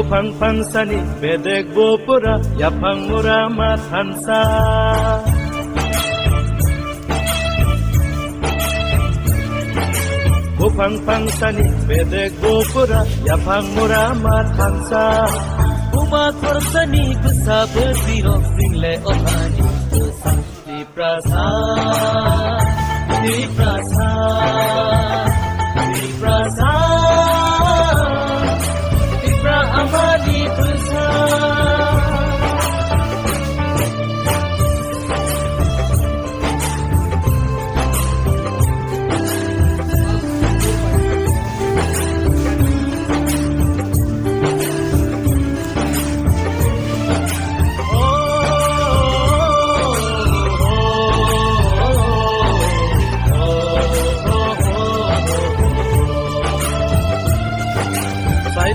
Kupang pangsani bedek bopura yapang murama tansa Kupang pangsani bedek bopura yapang murama tansa Umat warsani kusa bersiro single ohani kusa di prasa di prasa di prasa Amadi besar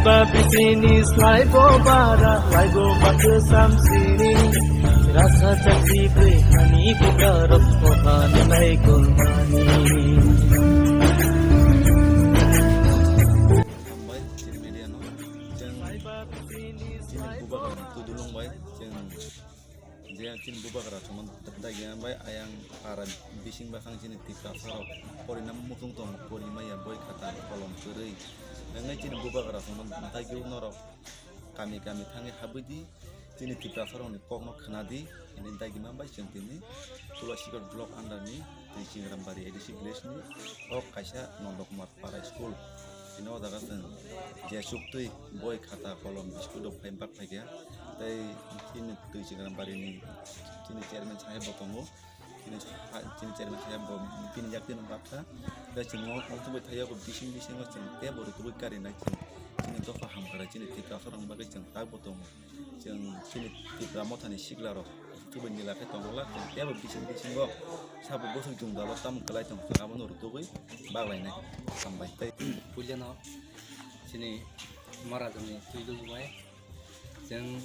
Babi sini slaibo bara, slaibo maka samsini. Rasa cakti kani kukarap kohan nai kulmani. Baik, ciri media no. Jeng ciri bubak tu dulung baik. Jeng ciri bubak ra cuman terdagian baik ayang paran bising bakang ciri tiga sarok. Pori nama mutung tong pori maya boy kata kolom kiri. Ngai cini bubak ra cuman tagi norok kami tangi habudi cini tiga sarok ni kok no khnadi ini tagi mambai centini Sulawesi blok andani di Cingrambari edisi Glace ni ok kaisa nondok mat para school ini oda kasen dia suktui boy kata kolom bisku dok pempak pagi ya tai cini di Cingrambari ni cini chairman saya botongo cini chairman saya bom cini jakti nambapta dan cini ngomong tu betaya ko bising macam dia baru tu kari nak cini tu faham kara cini tiga orang bagai cini tak botongo cini tiga motani siglaro tu benila ke tonggola dia bising kok sabu bosuk jumlah tam kelai tong kamu nur tu bagai nih sampai tai puljana cini marat ni tujuh luai jeng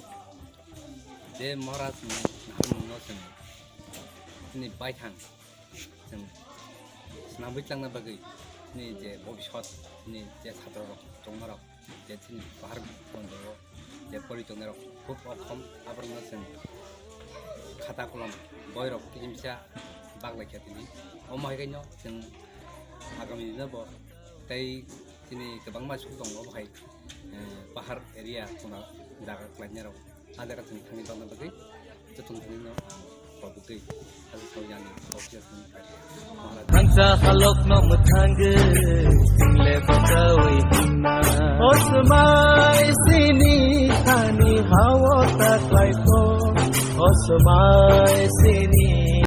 de marat ni namun nosen ini baikkan, senang berjalan bagi ini je bobshot ini je sadarok jongarok je sini bahar pondok je pori jongarok খুব অক্ষম আবার নাছেন খাতা কলম বয়রক কিছু bisa বাংলা খেতেনি অমহাইকাইনো जों आगामी दिनाव তাই sini गोबां मानसिफोर दङ बहाय bahar area kuna jaga klainero ada kan thani dong bagi jatun thani no babutai ada saujani objek ni Hansa halok no matangge single bakawi hina Osmai sini thani hawa tak laiko Osmai sini